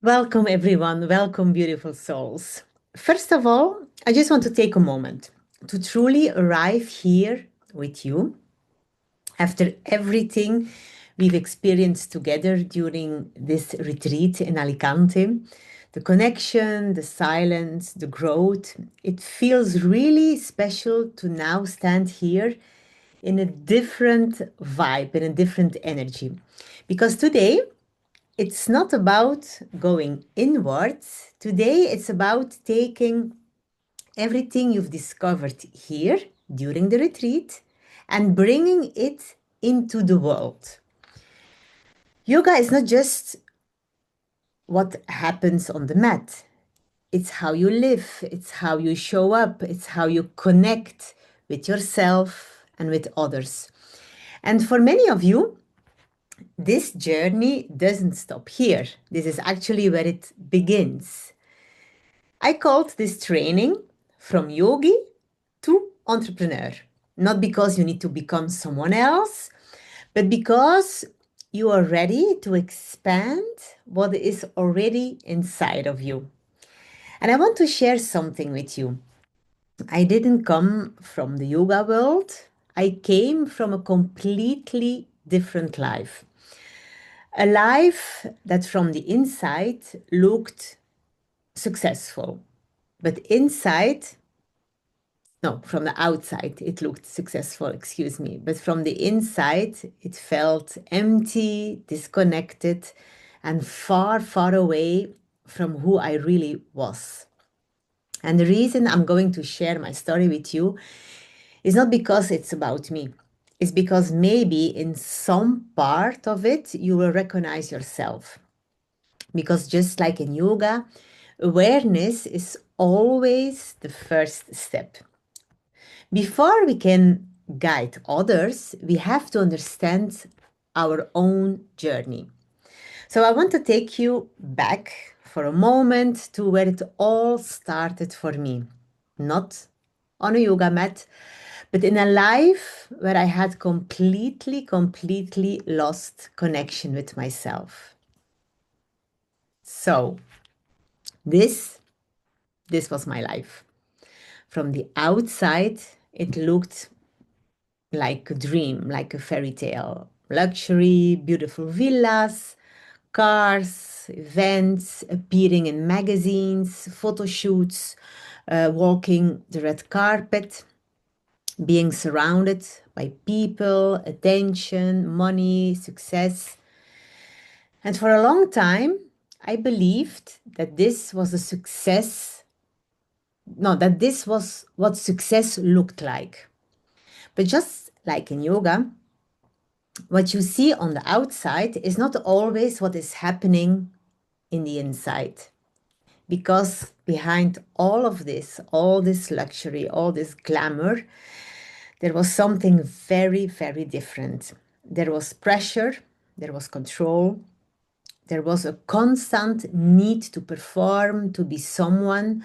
Welcome, everyone. Welcome, beautiful souls. First of all, I just want to take a moment to truly arrive here with you after everything we've experienced together during this retreat in Alicante. The connection, the silence, the growth. It feels really special to now stand here in a different vibe, in a different energy. Because today, it's not about going inwards. Today, it's about taking everything you've discovered here during the retreat and bringing it into the world. Yoga is not just what happens on the mat, it's how you live, it's how you show up, it's how you connect with yourself and with others. And for many of you, this journey doesn't stop here. This is actually where it begins. I called this training From Yogi to Entrepreneur, not because you need to become someone else, but because you are ready to expand what is already inside of you. And I want to share something with you. I didn't come from the yoga world. I came from a completely different life. A life that from the inside looked successful, but inside, no, from the outside, it looked successful, excuse me, but from the inside, it felt empty, disconnected, and far, far away from who I really was. And the reason I'm going to share my story with you is not because it's about me. It's because maybe in some part of it, you will recognize yourself. Because just like in yoga, awareness is always the first step. Before we can guide others, we have to understand our own journey. So I want to take you back for a moment to where it all started for me. Not on a yoga mat, but in a life where I had completely lost connection with myself. So this was my life. From the outside, it looked like a dream, like a fairy tale. Luxury, beautiful villas, cars, events, appearing in magazines, photo shoots, walking the red carpet, being surrounded by people, attention, money, success. And for a long time, I believed that this was a success. No, that this was what success looked like. But just like in yoga, what you see on the outside is not always what is happening in the inside. Because behind all this luxury, all this glamour, there was something very different. There was pressure, there was control, there was a constant need to perform, to be someone,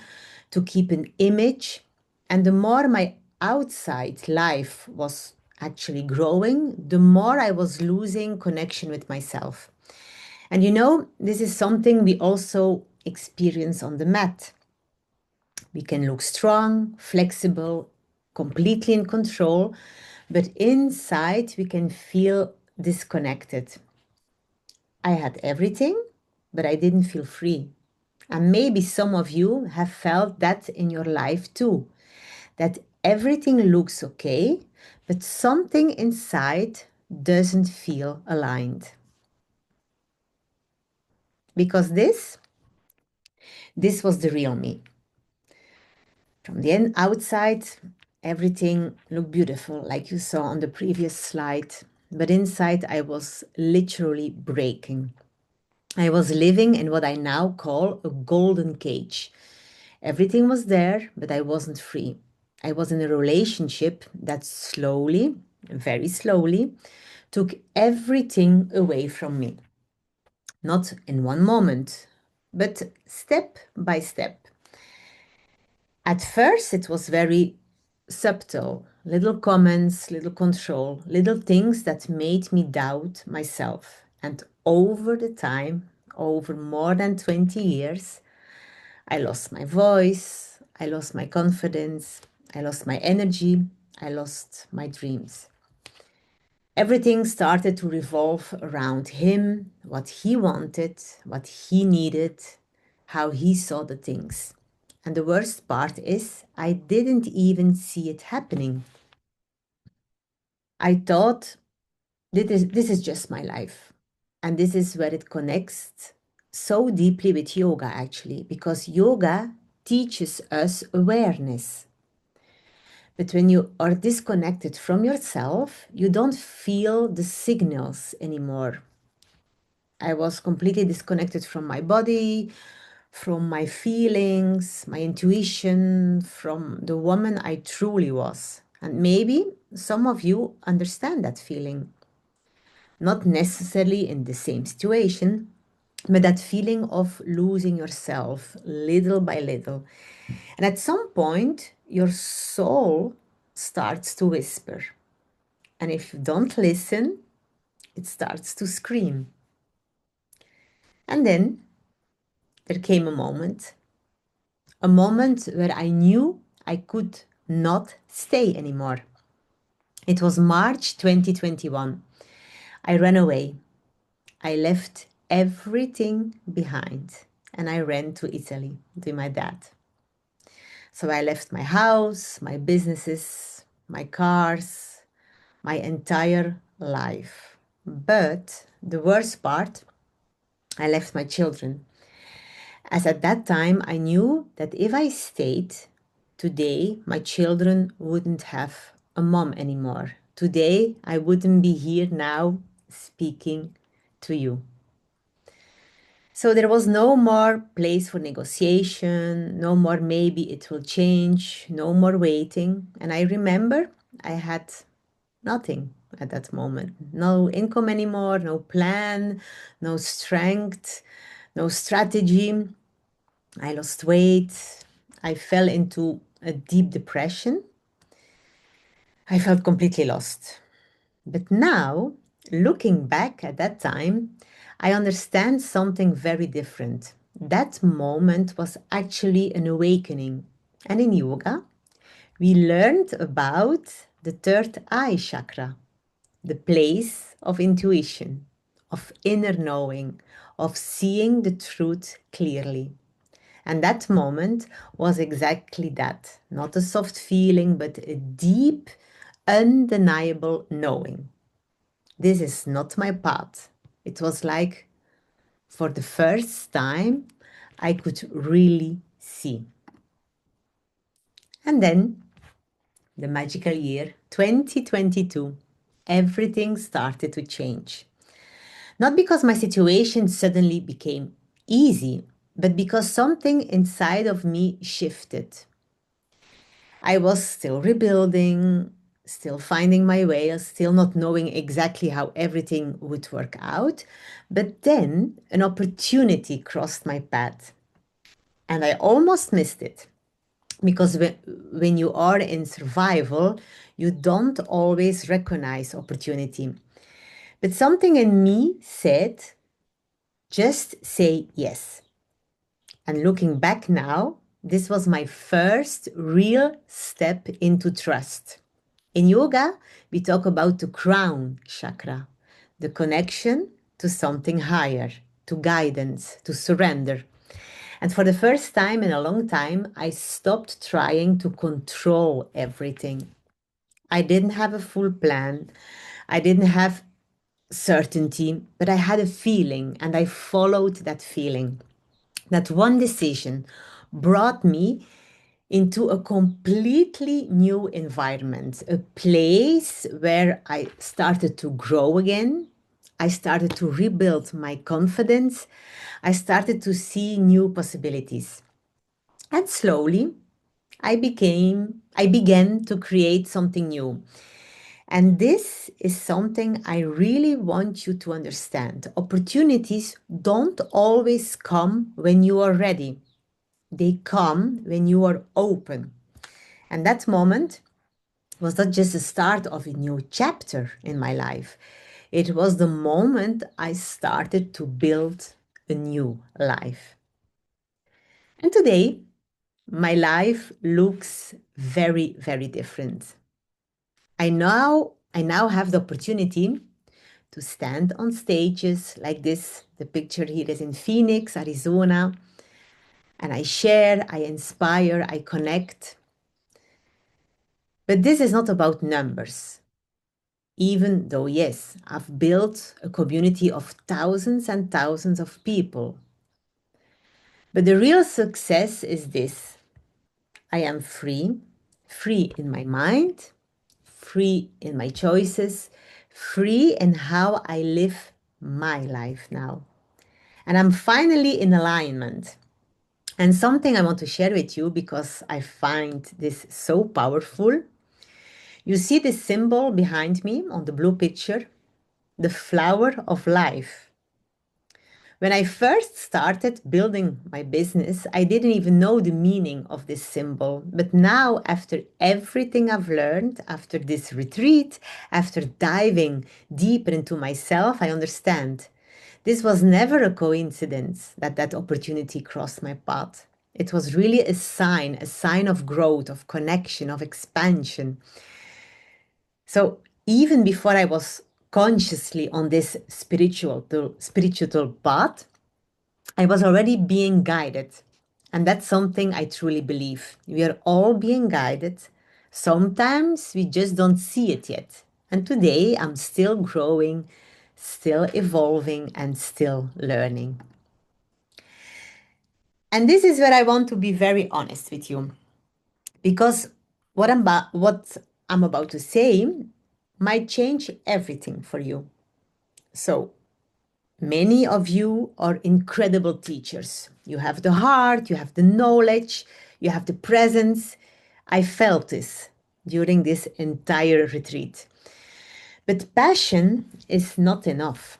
to keep an image. And the more my outside life was actually growing, the more I was losing connection with myself. And you know, this is something we also experience on the mat. We can look strong, flexible, completely in control, but inside we can feel disconnected. I had everything, but I didn't feel free. And maybe some of you have felt that in your life too, that everything looks okay, but something inside doesn't feel aligned. Because this was the real me. From the outside, everything looked beautiful, like you saw on the previous slide. But inside, I was literally breaking. I was living in what I now call a golden cage. Everything was there, but I wasn't free. I was in a relationship that slowly, very slowly, took everything away from me. Not in one moment, but step by step. At first, it was very subtle, little comments, little control, little things that made me doubt myself. And over the time, over more than 20 years, I lost my voice, I lost my confidence, I lost my energy, I lost my dreams. Everything started to revolve around him, what he wanted, what he needed, how he saw the things. And the worst part is, I didn't even see it happening. I thought, this is just my life. And this is where it connects so deeply with yoga, actually, because yoga teaches us awareness. But when you are disconnected from yourself, you don't feel the signals anymore. I was completely disconnected from my body, from my feelings, my intuition, from the woman I truly was. And maybe some of you understand that feeling. Not necessarily in the same situation, but that feeling of losing yourself little by little. And at some point, your soul starts to whisper. And if you don't listen, it starts to scream. And then there came a moment where I knew I could not stay anymore. It was March 2021. I ran away. I left everything behind and I ran to Italy with my dad. So I left my house, my businesses, my cars, my entire life. But the worst part, I left my children. As at that time, I knew that if I stayed, today my children wouldn't have a mom anymore. Today, I wouldn't be here now speaking to you. So there was no more place for negotiation, no more maybe it will change, no more waiting. And I remember I had nothing at that moment. No income anymore, no plan, no strength, no strategy. I lost weight. I fell into a deep depression. I felt completely lost. But now, looking back at that time, I understand something very different. That moment was actually an awakening. And in yoga, we learned about the third eye chakra, the place of intuition, of inner knowing, of seeing the truth clearly. And that moment was exactly that. Not a soft feeling, but a deep, undeniable knowing. This is not my path. It was like for the first time, I could really see. And then the magical year 2022, everything started to change. Not because my situation suddenly became easy, but because something inside of me shifted. I was still rebuilding, still finding my way, still not knowing exactly how everything would work out. But then an opportunity crossed my path and I almost missed it. Because when you are in survival, you don't always recognize opportunity. But something in me said, just say yes. And looking back now, this was my first real step into trust. In yoga, we talk about the crown chakra, the connection to something higher, to guidance, to surrender. And for the first time in a long time, I stopped trying to control everything. I didn't have a full plan. I didn't have certainty, but I had a feeling and I followed that feeling. That one decision brought me into a completely new environment, a place where I started to grow again. I started to rebuild my confidence. I started to see new possibilities. And slowly, I began to create something new. And this is something I really want you to understand. Opportunities don't always come when you are ready. They come when you are open. And that moment was not just the start of a new chapter in my life. It was the moment I started to build a new life. And today, my life looks very, very different. I now have the opportunity to stand on stages like this. The picture here is in Phoenix, Arizona, and I share, I inspire, I connect. But this is not about numbers. Even though, yes, I've built a community of thousands and thousands of people. But the real success is this: I am free, free in my mind, free in my choices, free in how I live my life now. And I'm finally in alignment. And something I want to share with you because I find this so powerful. You see this symbol behind me on the blue picture, the flower of life. When I first started building my business, I didn't even know the meaning of this symbol. But now, after everything I've learned, after this retreat, after diving deeper into myself, I understand. This was never a coincidence that that opportunity crossed my path. It was really a sign of growth, of connection, of expansion. So even before I was consciously on this spiritual path, I was already being guided. And that's something I truly believe. We are all being guided. Sometimes we just don't see it yet. And today I'm still growing, still evolving, and still learning. And this is where I want to be very honest with you, because what I'm about to say might change everything for you. So, many of you are incredible teachers. You have the heart, you have the knowledge, you have the presence. I felt this during this entire retreat. But passion is not enough.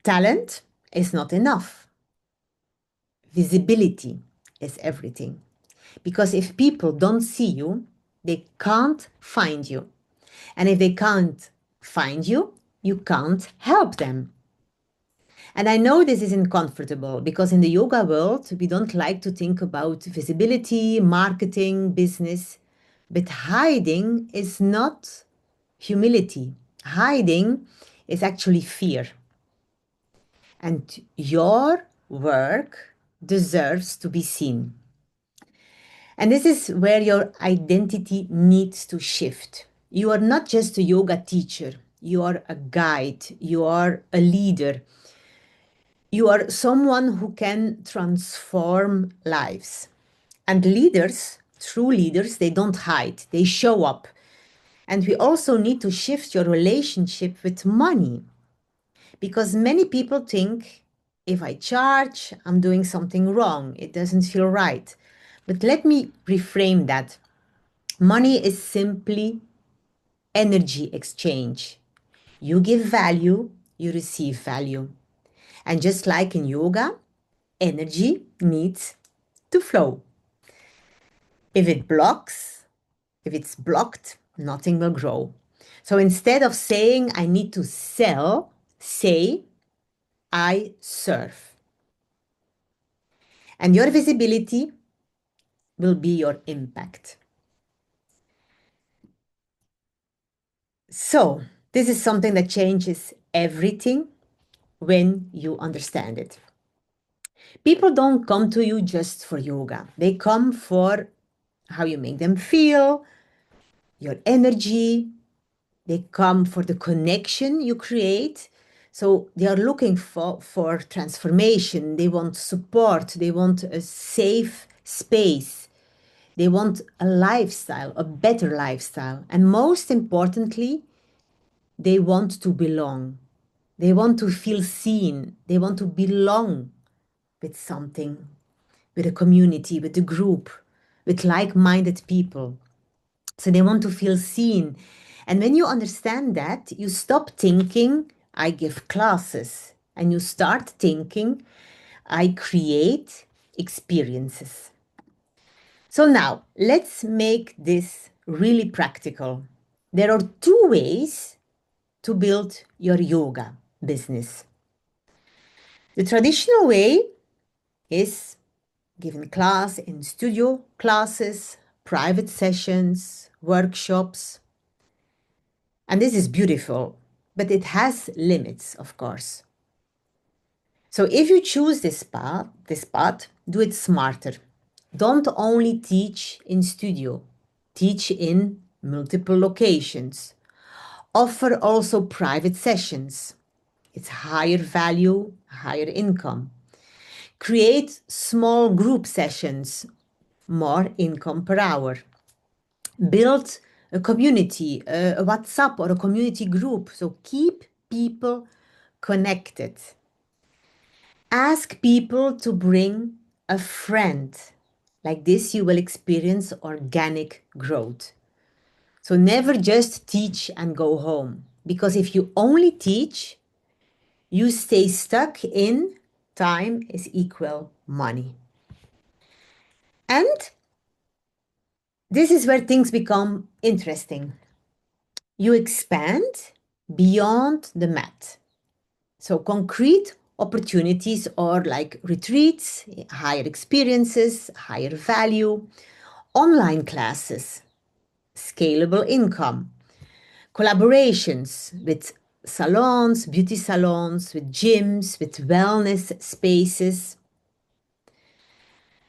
Talent is not enough. Visibility is everything. Because if people don't see you, they can't find you. And if they can't find you, you can't help them. And I know this is uncomfortable because in the yoga world, we don't like to think about visibility, marketing, business. But hiding is not humility. Hiding is actually fear. And your work deserves to be seen. And this is where your identity needs to shift. You are not just a yoga teacher, you are a guide, you are a leader, you are someone who can transform lives. And leaders, true leaders, they don't hide, they show up. And we also need to shift your relationship with money because many people think if I charge, I'm doing something wrong, it doesn't feel right. But let me reframe that. Money is simply energy exchange. You give value, you receive value. And just like in yoga, energy needs to flow. If it blocks, if it's blocked, nothing will grow. So instead of saying I need to sell, say I serve. And your visibility will be your impact. So this is something that changes everything when you understand it. People don't come to you just for yoga. They come for how you make them feel, your energy. They come for the connection you create. So they are looking for transformation. They want support. They want a safe space. They want a lifestyle, a better lifestyle. And most importantly, they want to belong. They want to feel seen. They want to belong with something, with a community, with a group, with like-minded people. So they want to feel seen. And when you understand that, you stop thinking, I give classes, and you start thinking, I create experiences. So now let's make this really practical. There are two ways to build your yoga business. The traditional way is giving class in studio classes, private sessions, workshops. And this is beautiful, but it has limits, of course. So if you choose this path, do it smarter. Don't only teach in studio, teach in multiple locations. Offer also private sessions. It's higher value, higher income. Create small group sessions, more income per hour. Build a community, a WhatsApp or a community group. So keep people connected. Ask people to bring a friend. Like this, you will experience organic growth. So never just teach and go home. Because if you only teach, you stay stuck in time is equal money. And this is where things become interesting. You expand beyond the mat. So concrete opportunities or like retreats, higher experiences, higher value, online classes, scalable income, collaborations with salons, beauty salons, with gyms, with wellness spaces,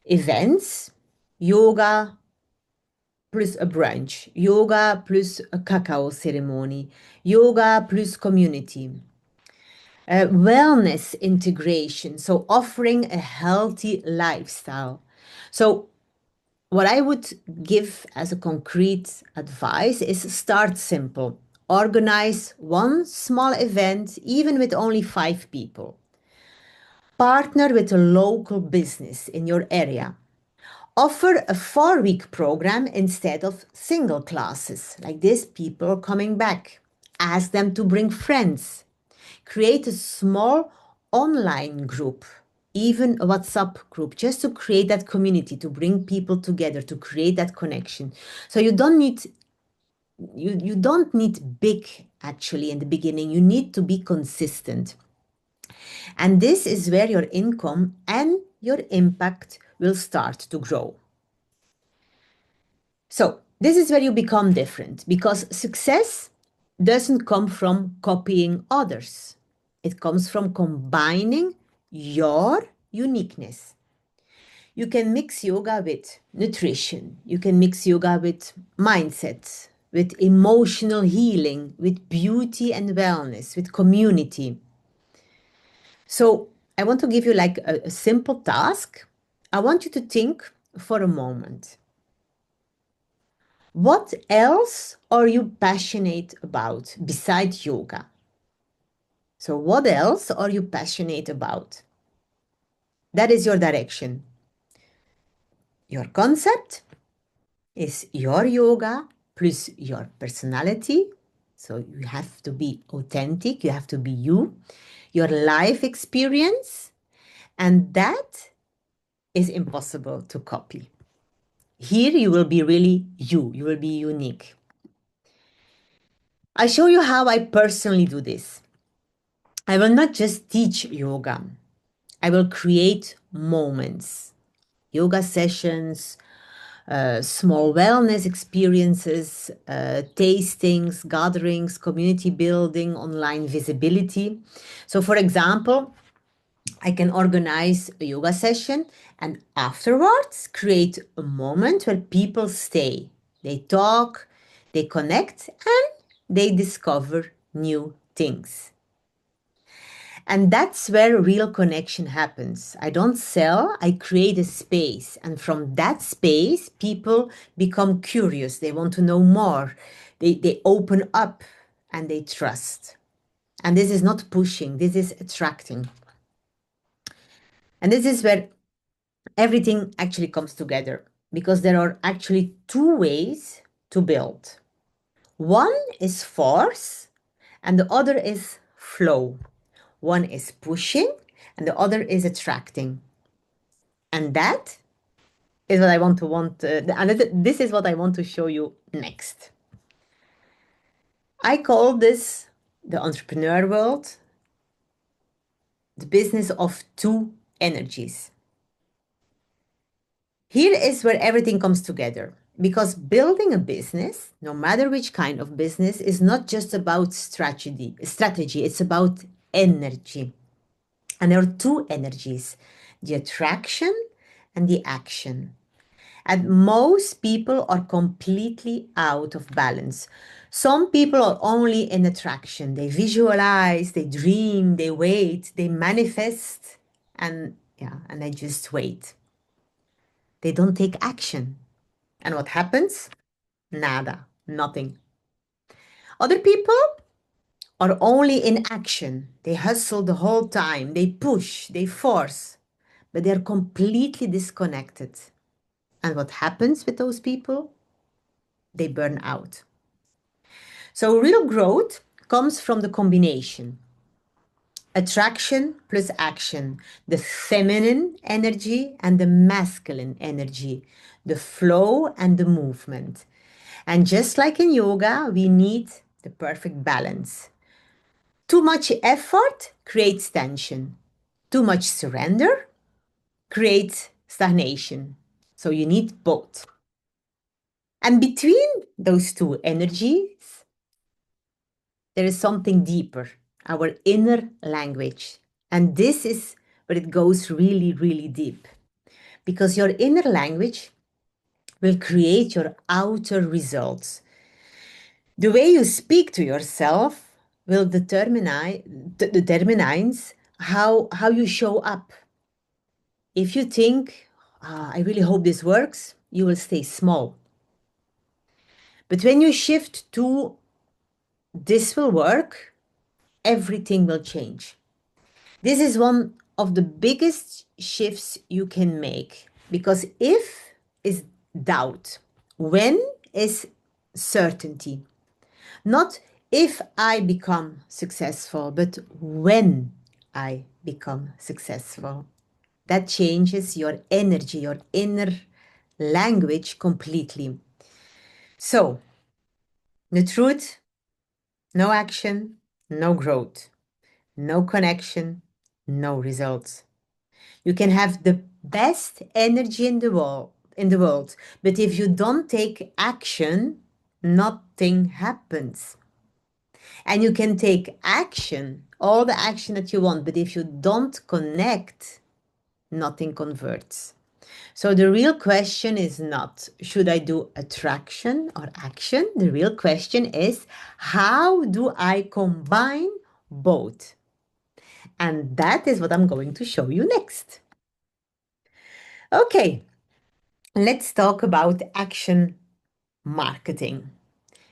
events, yoga plus a brunch, yoga plus a cacao ceremony, yoga plus community, wellness integration, so offering a healthy lifestyle. So what I would give as a concrete advice is start simple. Organize one small event, even with only 5 people. Partner with a local business in your area. Offer a 4-week program instead of single classes. Like this, people are coming back. Ask them to bring friends. Create a small online group, even a WhatsApp group, just to create that community, to bring people together, to create that connection. So you don't need big actually in the beginning. You need to be consistent. And this is where your income and your impact will start to grow. So, this is where you become different because success doesn't come from copying others. It comes from combining your uniqueness. You can mix yoga with nutrition. You can mix yoga with mindset, with emotional healing, with beauty and wellness, with community. So, I want to give you like a simple task. I want you to think for a moment. What else are you passionate about besides yoga? So, what else are you passionate about? That is your direction. Your concept is your yoga plus your personality. So, you have to be authentic, you have to be you, your life experience, and that is impossible to copy. Here, you will be really you will be unique. I show you how I personally do this. I will not just teach yoga. I will create moments, yoga sessions, small wellness experiences, tastings, gatherings, community building, online visibility. So, for example, I can organize a yoga session and afterwards create a moment where people stay. They talk, they connect, and they discover new things. And that's where real connection happens. I don't sell, I create a space. And from that space, people become curious. They want to know more. They open up and they trust. And this is not pushing, this is attracting. And this is where everything actually comes together because there are actually 2 ways to build. One is force and the other is flow. One is pushing and the other is attracting. And that is what I and this is what I want to show you next. I call this the entrepreneur world the business of two energies. Here is where everything comes together. Because building a business, no matter which kind of business, is not just about strategy, it's about energy. And there are two energies, the attraction and the action. And most people are completely out of balance. Some people are only in attraction. They visualize, they dream, they wait, they manifest, and yeah, and they just wait. They don't take action. And what happens? Nada, nothing. Other people are only in action. They hustle the whole time, they push, they force, but they're completely disconnected. And what happens with those people? They burn out. So real growth comes from the combination. Attraction plus action, the feminine energy and the masculine energy, the flow and the movement. And just like in yoga, we need the perfect balance. Too much effort creates tension. Too much surrender creates stagnation. So you need both. And between those two energies, there is something deeper, our inner language. And this is where it goes really, really deep. Because your inner language will create your outer results. The way you speak to yourself will determines how you show up. If you think, I really hope this works, you will stay small. But when you shift to this will work, everything will change. This is one of the biggest shifts you can make because if is doubt, when is certainty. Not if I become successful, but when I become successful. That changes your energy, your inner language completely. So, the truth, no action, no growth, no connection, no results. You can have the best energy in the world, but if you don't take action, nothing happens. And you can take action, all the action that you want, but if you don't connect, nothing converts. So the real question is not, should I do attraction or action? The real question is, how do I combine both? And that is what I'm going to show you next. Okay, let's talk about action marketing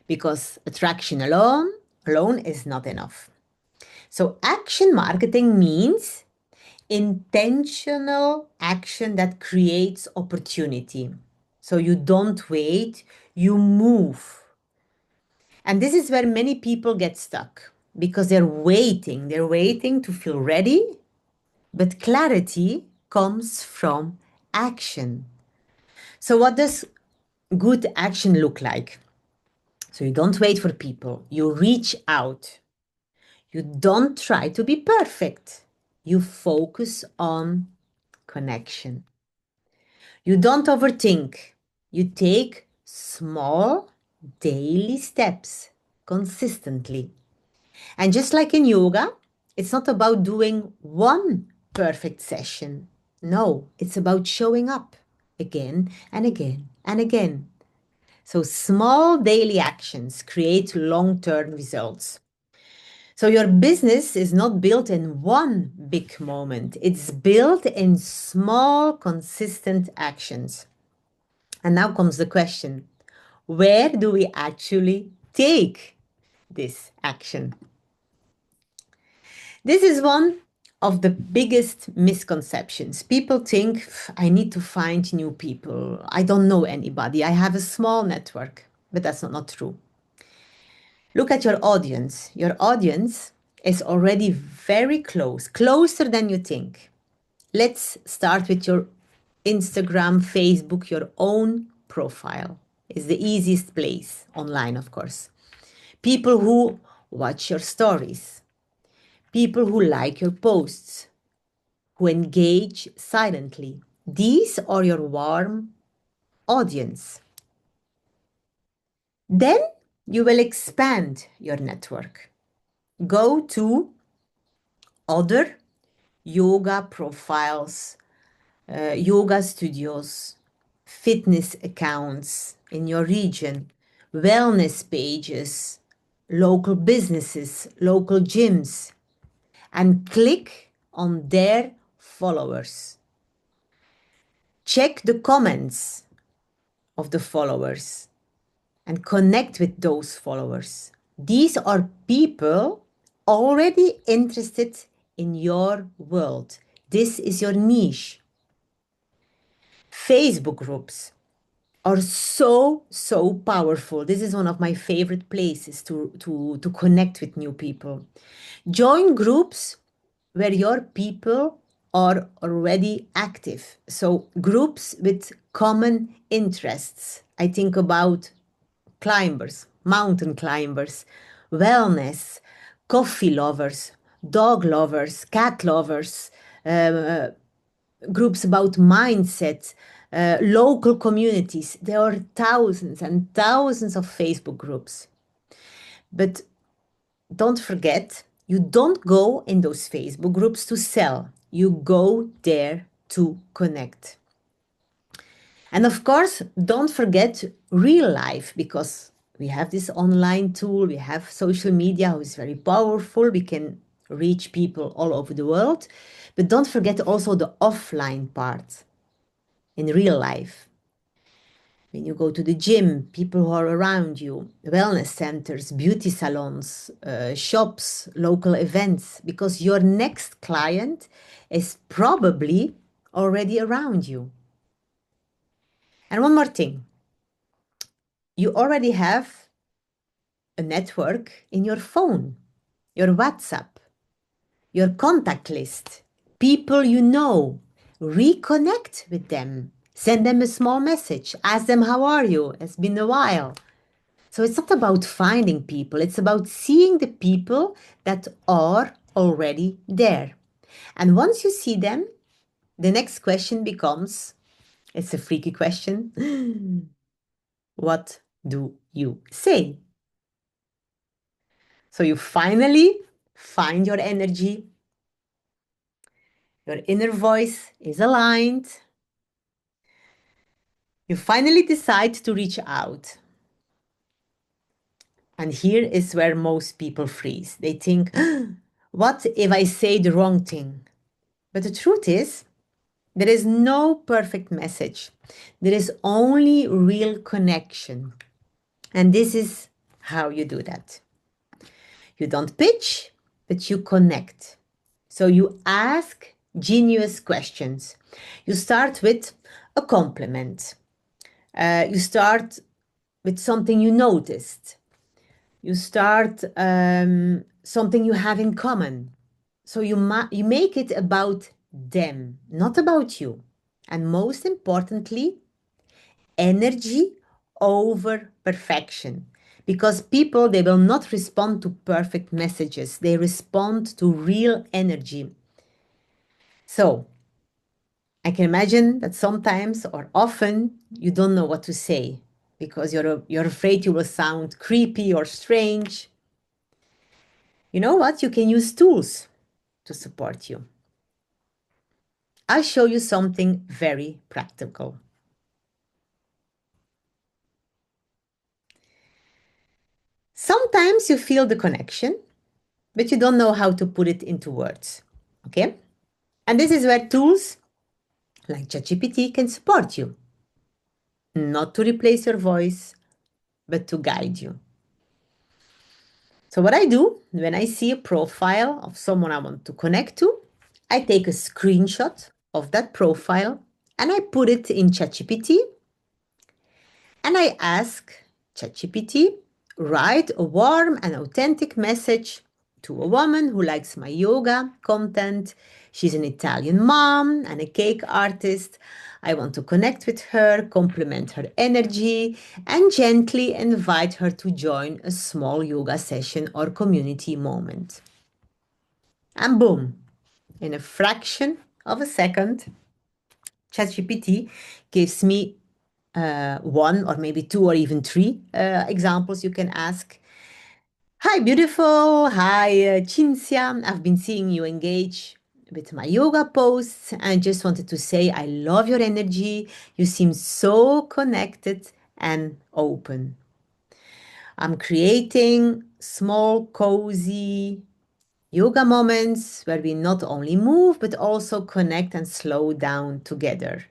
because attraction alone is not enough. So action marketing means intentional action that creates opportunity. So you don't wait, you move. And this is where many people get stuck because they're waiting to feel ready, but clarity comes from action. So what does good action look like? So you don't wait for people, you reach out. You don't try to be perfect. You focus on connection. You don't overthink. You take small daily steps consistently. And just like in yoga, it's not about doing one perfect session. No, it's about showing up again and again and again. So small daily actions create long-term results. So your business is not built in one big moment. It's built in small, consistent actions. And now comes the question, where do we actually take this action? This is one of the biggest misconceptions. People think, I need to find new people. I don't know anybody. I have a small network. But that's not true. Look at your audience. Your audience is already very close, closer than you think. Let's start with your Instagram, Facebook, your own profile. It's the easiest place online, of course. People who watch your stories, people who like your posts, who engage silently. These are your warm audience. Then you will expand your network. Go to other yoga profiles, yoga studios, fitness accounts in your region, wellness pages, local businesses, local gyms, and click on their followers. Check the comments of the followers and connect with those followers. These are people already interested in your world. This is your niche. Facebook groups are so powerful. This is one of my favorite places to connect with new people. Join groups where your people are already active. So groups with common interests. I think about climbers, mountain climbers, wellness, coffee lovers, dog lovers, cat lovers, uh, groups about mindset, local communities. There are thousands and thousands of Facebook groups. But don't forget, you don't go in those Facebook groups to sell. You go there to connect. And of course, don't forget real life, because we have this online tool, we have social media, which is very powerful. We can reach people all over the world. But don't forget also the offline part in real life. When you go to the gym, people who are around you, wellness centers, beauty salons, shops, local events, because your next client is probably already around you. And one more thing, you already have a network in your phone, your WhatsApp, your contact list, people you know. Reconnect with them. Send them a small message. Ask them, how are you? It's been a while. So it's not about finding people, it's about seeing the people that are already there. And once you see them, the next question becomes, it's a freaky question. What do you say? So you finally find your energy. Your inner voice is aligned. You finally decide to reach out. And here is where most people freeze. They think, what if I say the wrong thing? But the truth is, there is no perfect message. There is only real connection. And this is how you do that. You don't pitch, but you connect. So you ask genius questions. You start with a compliment. You start with something you noticed. You start something you have in common. So you make it about them, not about you. And most importantly, energy over perfection. Because people, they will not respond to perfect messages. They respond to real energy. So I can imagine that sometimes or often you don't know what to say because you're afraid you will sound creepy or strange. You know what? You can use tools to support you. I'll show you something very practical. Sometimes you feel the connection, but you don't know how to put it into words. Okay? And this is where tools like ChatGPT can support you. Not to replace your voice, but to guide you. So what I do when I see a profile of someone I want to connect to, I take a screenshot of that profile and I put it in ChatGPT and I ask ChatGPT, write a warm and authentic message to a woman who likes my yoga content. She's an Italian mom and a cake artist. I want to connect with her, compliment her energy, and gently invite her to join a small yoga session or community moment. And boom, in a fraction of a second, ChatGPT gives me one or maybe two or even three examples you can ask. Hi, beautiful. Hi, Cinzia. I've been seeing you engage with my yoga posts and just wanted to say I love your energy. You seem so connected and open. I'm creating small, cozy yoga moments where we not only move but also connect and slow down together.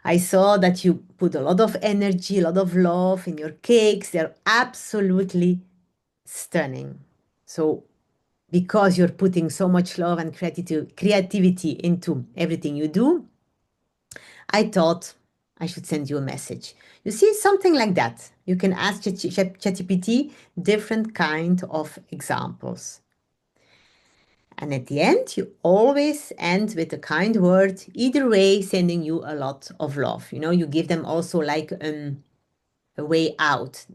I saw that you put a lot of energy, a lot of love in your cakes. They're absolutely stunning. So, because you're putting so much love and creativity into everything you do, I thought I should send you a message. You see, something like that. You can ask ChatGPT different kind of examples. And at the end, you always end with a kind word, either way, sending you a lot of love. You know, you give them also like a way out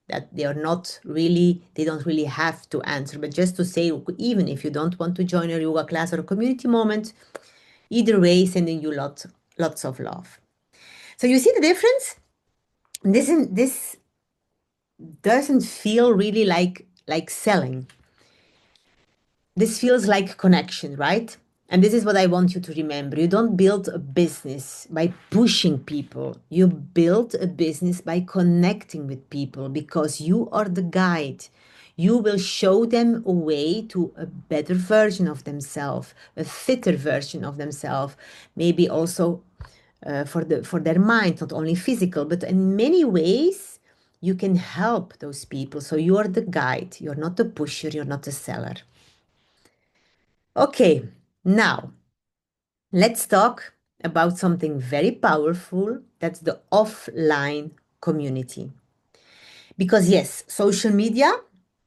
that they don't really have to answer, but just to say, even if you don't want to join a yoga class or a community moment, either way, sending you lots of love. So you see the difference? This doesn't feel really like selling. This feels like connection, right? And this is what I want you to remember. You don't build a business by pushing people. You build a business by connecting with people because you are the guide. You will show them a way to a better version of themselves, a fitter version of themselves, maybe also for their mind, not only physical, but in many ways you can help those people. So you are the guide. You're not a pusher. You're not a seller. Okay, now let's talk about something very powerful. That's the offline community. Because, yes, social media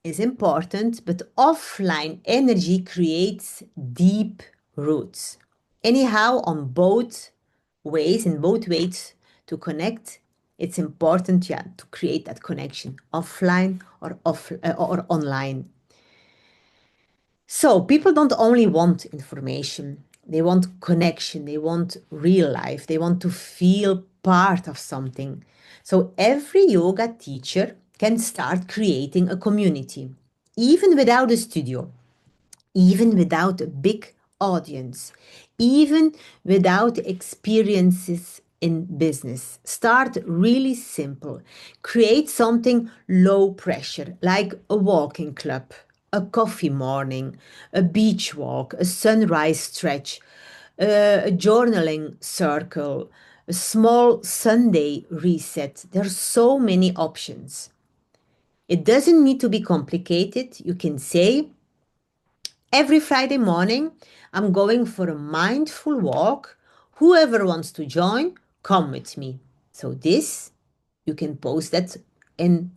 is important, but offline energy creates deep roots. Anyhow, in both ways to connect, it's important, yeah, to create that connection offline or online. So people don't only want information, they want connection, they want real life, they want to feel part of something. So every yoga teacher can start creating a community, even without a studio, even without a big audience, even without experiences in business. Start really simple. Create something low pressure, like a walking club, a coffee morning, a beach walk, a sunrise stretch, a journaling circle, a small Sunday reset. There's so many options. It doesn't need to be complicated. You can say, every Friday morning, I'm going for a mindful walk. Whoever wants to join, come with me. So this, you can post that in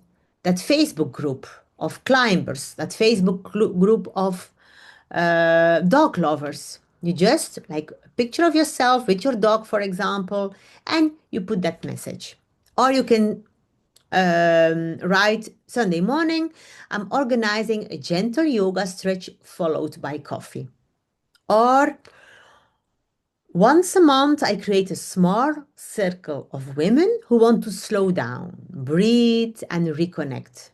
that Facebook group of climbers, that Facebook group of dog lovers. You just like a picture of yourself with your dog, for example, and you put that message. Or you can write Sunday morning, I'm organizing a gentle yoga stretch followed by coffee. Or once a month, I create a small circle of women who want to slow down, breathe, and reconnect.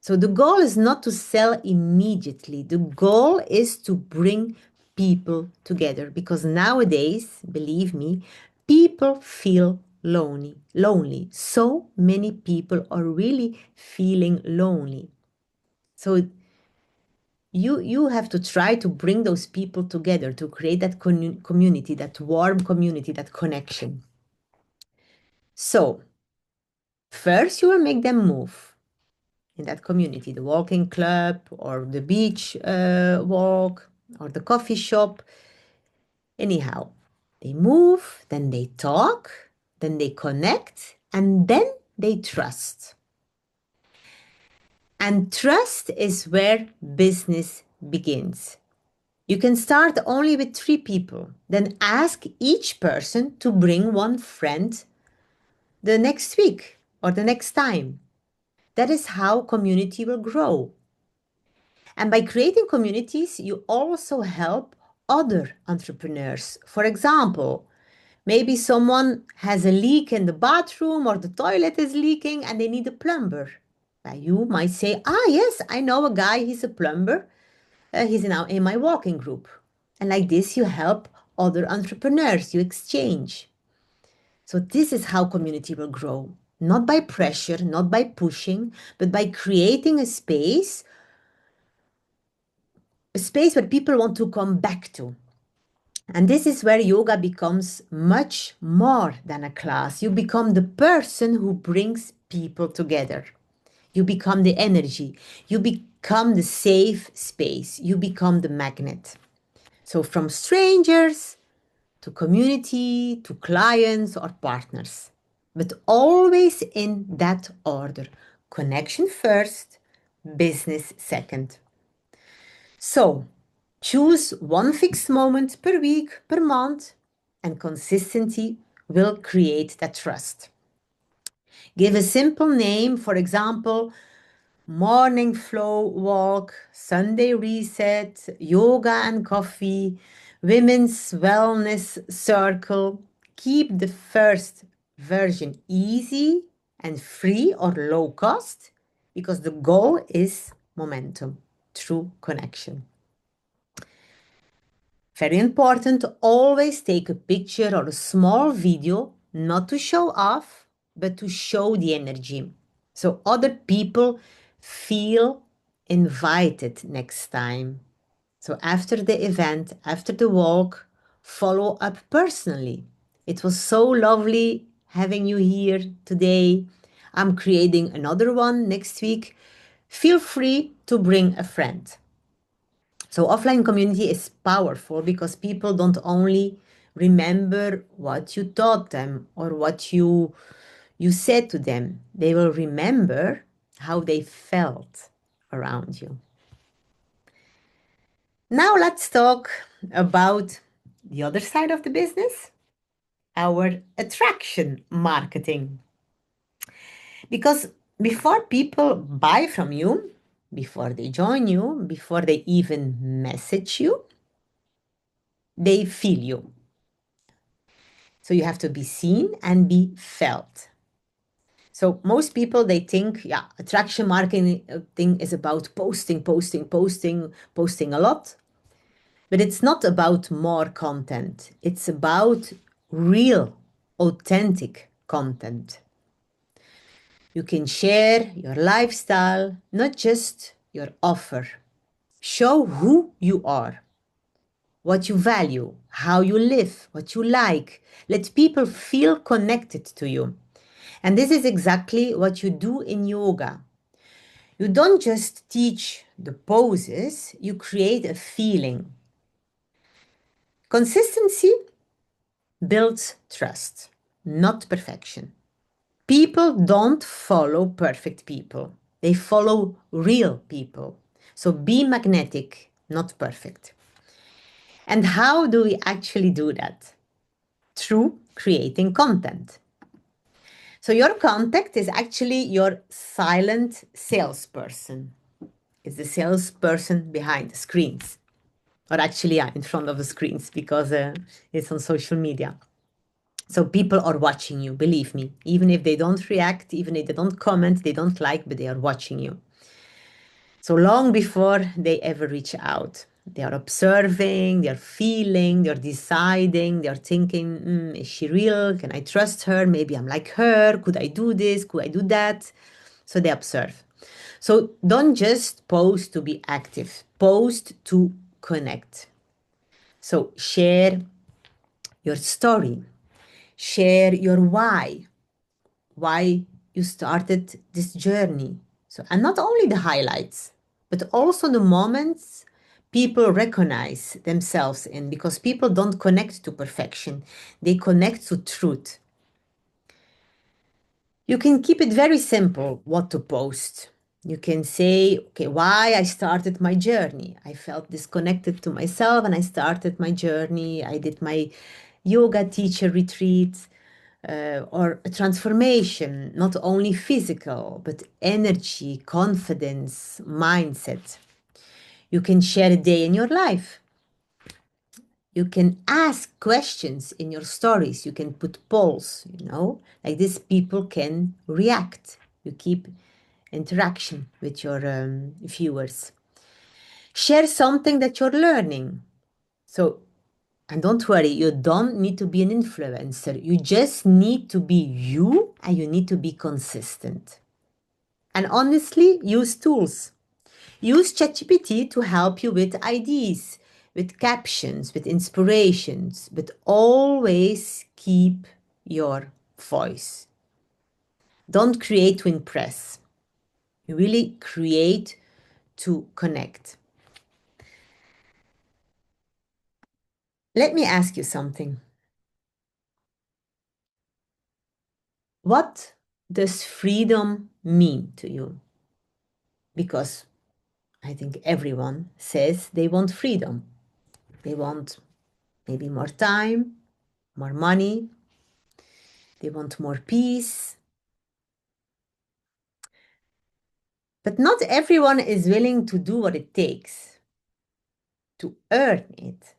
So the goal is not to sell immediately. The goal is to bring people together because nowadays, believe me, people feel lonely. Lonely. So many people are really feeling lonely. So you have to try to bring those people together to create that community, that warm community, that connection. So first you will make them move in that community, the walking club or the beach walk or the coffee shop. Anyhow, they move, then they talk, then they connect, and then they trust. And trust is where business begins. You can start only with 3 people, then ask each person to bring one friend the next week or the next time. That is how community will grow. And by creating communities, you also help other entrepreneurs. For example, maybe someone has a leak in the bathroom or the toilet is leaking and they need a plumber. You might say, yes, I know a guy, he's a plumber. He's now in my walking group. And like this, you help other entrepreneurs, you exchange. So this is how community will grow. Not by pressure, not by pushing, but by creating a space where people want to come back to. And this is where yoga becomes much more than a class. You become the person who brings people together. You become the energy. You become the safe space. You become the magnet. So from strangers to community to clients or partners, but always in that order. Connection first, business second. So choose one fixed moment per week, per month, and consistency will create that trust. Give a simple name, for example, morning flow walk, Sunday reset, yoga and coffee, women's wellness circle. Keep the first version easy and free or low cost because the goal is momentum through connection. Very important to always take a picture or a small video, not to show off, but to show the energy. So other people feel invited next time. So after the event, after the walk, follow up personally. It was so lovely having you here today. I'm creating another one next week. Feel free to bring a friend. So offline community is powerful because people don't only remember what you taught them or what you said to them. They will remember how they felt around you. Now let's talk about the other side of the business, our attraction marketing. Because before people buy from you, before they join you, before they even message you, they feel you. So you have to be seen and be felt. So most people, they think, attraction marketing thing is about posting a lot. But it's not about more content. It's about real, authentic content. You can share your lifestyle, not just your offer. Show who you are, what you value, how you live, what you like. Let people feel connected to you. And this is exactly what you do in yoga. You don't just teach the poses, you create a feeling. Consistency builds trust, not perfection. People don't follow perfect people. They follow real people. So be magnetic, not perfect. And how do we actually do that? Through creating content. So your contact is actually your silent salesperson. It's the salesperson behind the screens. Or actually, in front of the screens because it's on social media. So people are watching you, believe me. Even if they don't react, even if they don't comment, they don't like, but they are watching you. So long before they ever reach out. They are observing, they're feeling, they're deciding, they're thinking, is she real? Can I trust her? Maybe I'm like her. Could I do this? Could I do that? So they observe. So don't just post to be active, post to connect. So share your story, share your why you started this journey. So, and not only the highlights, but also the moments people recognize themselves in because people don't connect to perfection, they connect to truth. You can keep it very simple what to post. You can say, okay, why I started my journey. I felt disconnected to myself and I started my journey. I did my yoga teacher retreat or a transformation, not only physical, but energy, confidence, mindset. You can share a day in your life. You can ask questions in your stories. You can put polls, like this, people can react. You keep interaction with your viewers. Share something that you're learning. So, and don't worry, you don't need to be an influencer. You just need to be you and you need to be consistent. And honestly, use tools. Use ChatGPT to help you with ideas, with captions, with inspirations, but always keep your voice. Don't create to impress. You really create to connect. Let me ask you something. What does freedom mean to you? Because I think everyone says they want freedom. They want maybe more time, more money, they want more peace. But not everyone is willing to do what it takes to earn it.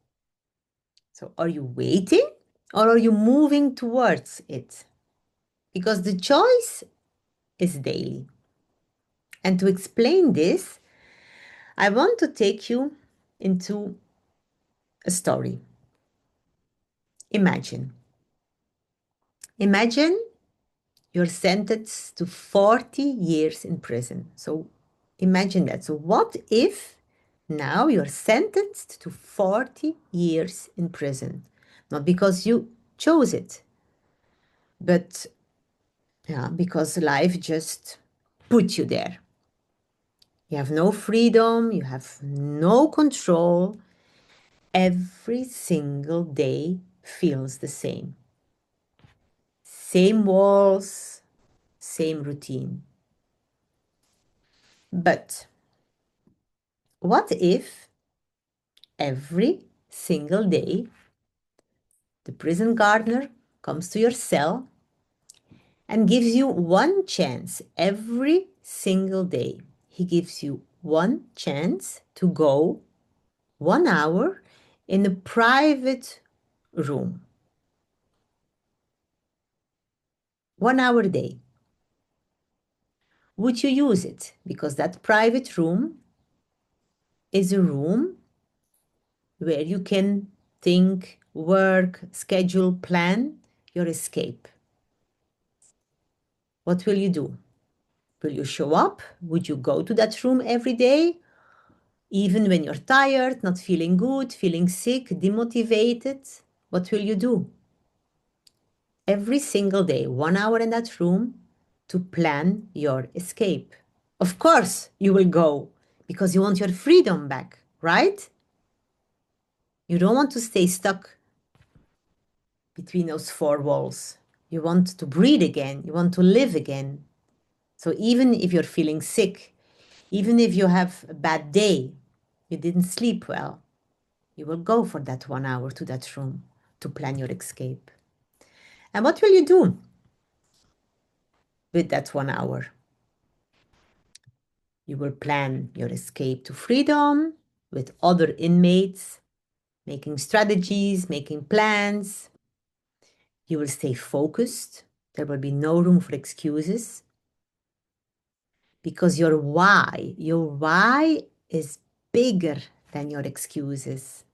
So are you waiting or are you moving towards it? Because the choice is daily. And to explain this, I want to take you into a story. Imagine you're sentenced to 40 years in prison. So imagine that. So what if now you're sentenced to 40 years in prison? Not because you chose it, but yeah, because life just put you there. You have no freedom, you have no control. Every single day feels the same. Same walls, same routine. But what if every single day the prison gardener comes to your cell and gives you one chance every single day? He gives you one chance to go 1 hour in a private room. 1 hour a day. Would you use it? Because that private room is a room where you can think, work, schedule, plan your escape. What will you do? Will you show up? Would you go to that room every day? Even when you're tired, not feeling good, feeling sick, demotivated, what will you do? Every single day, 1 hour in that room to plan your escape. Of course, you will go because you want your freedom back, right? You don't want to stay stuck between those four walls. You want to breathe again. You want to live again. So even if you're feeling sick, even if you have a bad day, you didn't sleep well, you will go for that 1 hour to that room to plan your escape. And what will you do with that 1 hour? You will plan your escape to freedom with other inmates, making strategies, making plans. You will stay focused. There will be no room for excuses because your why is bigger than your excuses.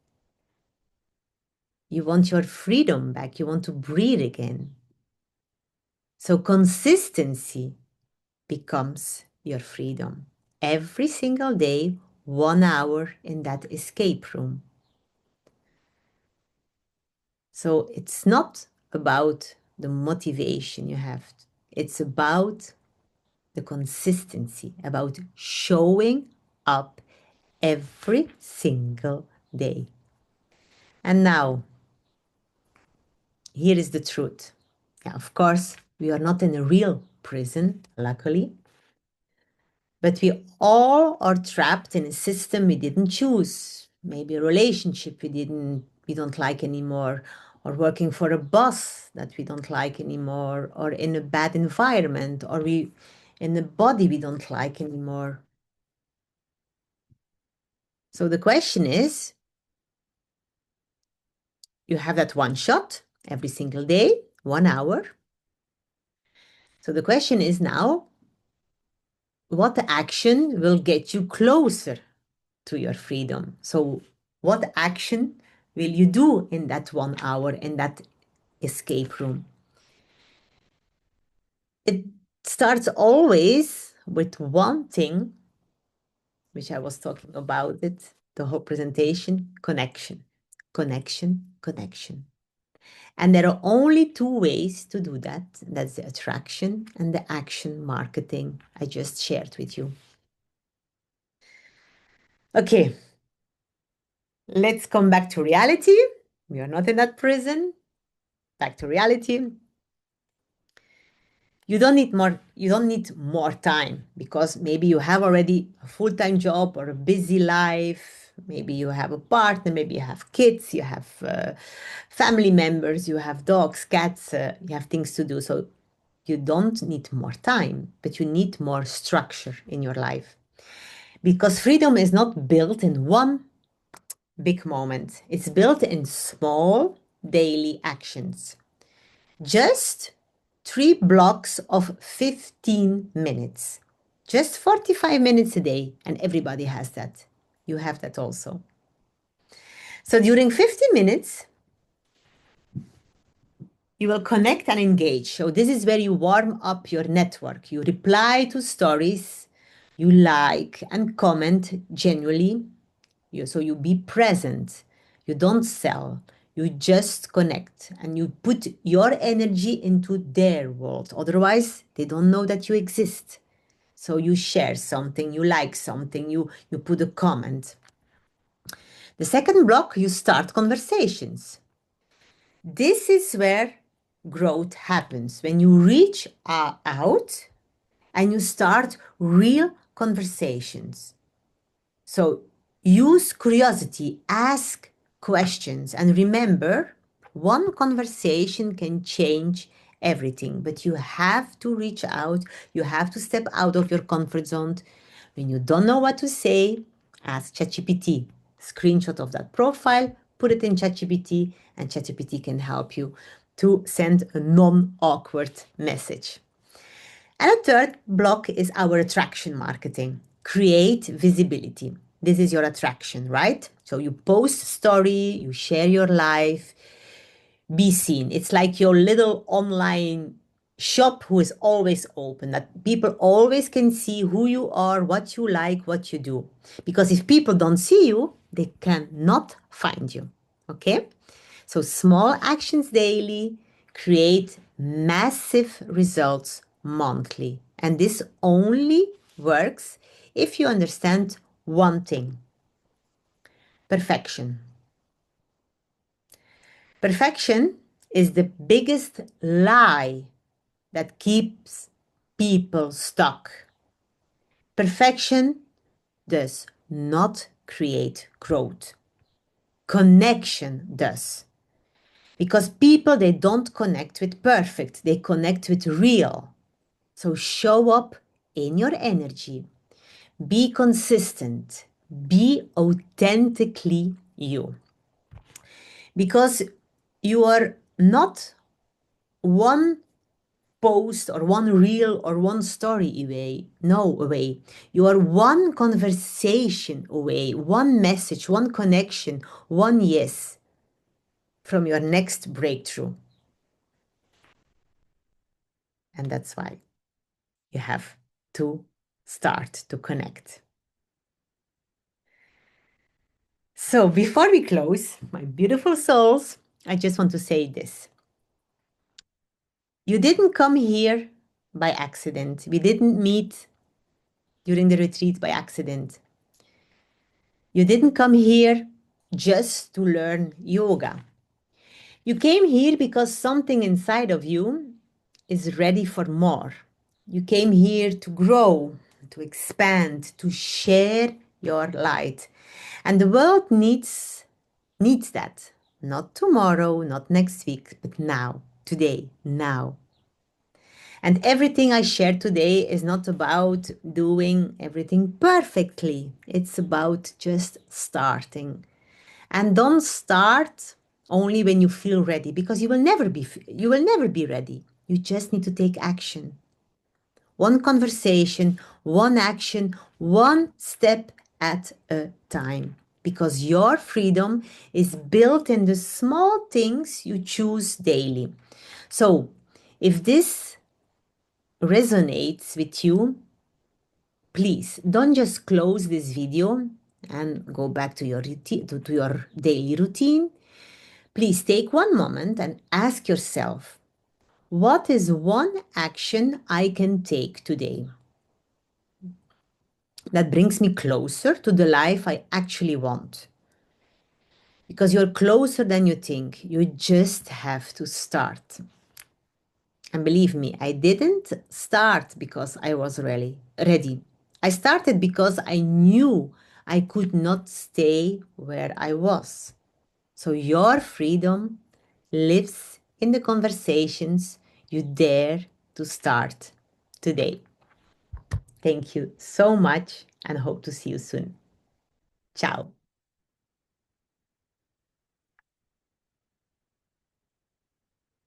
You want your freedom back. You want to breathe again. So consistency becomes your freedom. Every single day, 1 hour in that escape room. So it's not about the motivation you have. It's about the consistency, about showing up every single day. And now, here is the truth. Yeah, of course, we are not in a real prison, luckily, but we all are trapped in a system we didn't choose. Maybe a relationship we don't like anymore, or working for a boss that we don't like anymore, or in a bad environment, or we in a body we don't like anymore. So the question is, You have that one shot every single day, 1 hour. So the question is now, what action will get you closer to your freedom? So what action will you do in that 1 hour in that escape room? It starts always with one thing, which I was talking about it, the whole presentation, connection, connection, connection. And there are only two ways to do that. That's the attraction and the action marketing I just shared with you. Okay, let's come back to reality. We are not in that prison. Back to reality. You don't need more time because maybe you have already a full-time job or a busy life. Maybe you have a partner, maybe you have kids, you have family members, you have dogs, cats, you have things to do. So you don't need more time, but you need more structure in your life. Because freedom is not built in one big moment. It's built in small daily actions. Just 3 blocks of 15 minutes. Just 45 minutes a day, and everybody has that. You have that also. So during 50 minutes, you will connect and engage. So this is where you warm up your network. You reply to stories, you like and comment genuinely. So you be present. You don't sell. You just connect and you put your energy into their world. Otherwise, they don't know that you exist. So you share something, you like something, you put a comment. The second block, you start conversations. This is where growth happens. When you reach out and you start real conversations. So use curiosity, ask questions, and remember, one conversation can change everything, but you have to reach out, you have to step out of your comfort zone. When you don't know what to say, ask ChatGPT. Screenshot of that profile, put it in ChatGPT, and ChatGPT can help you to send a non-awkward message. And a third block is our attraction marketing. Create visibility. This is your attraction, right? So you post a story, you share your life, be seen. It's like your little online shop who is always open, that people always can see who you are, what you like, what you do. Because if people don't see you, they cannot find you. Okay? So small actions daily create massive results monthly. And this only works if you understand one thing: perfection. Perfection is the biggest lie that keeps people stuck. Perfection does not create growth. Connection does. Because people, they don't connect with perfect, they connect with real. So show up in your energy, be consistent, be authentically you. Because you are not one post or one reel or one story away. No, away. You are one conversation away, one message, one connection, one yes from your next breakthrough. And that's why you have to start to connect. So before we close, my beautiful souls, I just want to say this. You didn't come here by accident. We didn't meet during the retreat by accident. You didn't come here just to learn yoga. You came here because something inside of you is ready for more. You came here to grow, to expand, to share your light. And the world needs that. Not tomorrow, not next week, but now, today, now. And everything I share today is not about doing everything perfectly. It's about just starting. And don't start only when you feel ready, because you will never be ready. You just need to take action. One conversation, one action, one step at a time. Because your freedom is built in the small things you choose daily. So, if this resonates with you, please don't just close this video and go back to your to your daily routine. Please take one moment and ask yourself, what is one action I can take today that brings me closer to the life I actually want? Because you're closer than you think. You just have to start. And believe me, I didn't start because I was ready. I started because I knew I could not stay where I was. So your freedom lives in the conversations you dare to start today. Thank you so much and hope to see you soon. Ciao.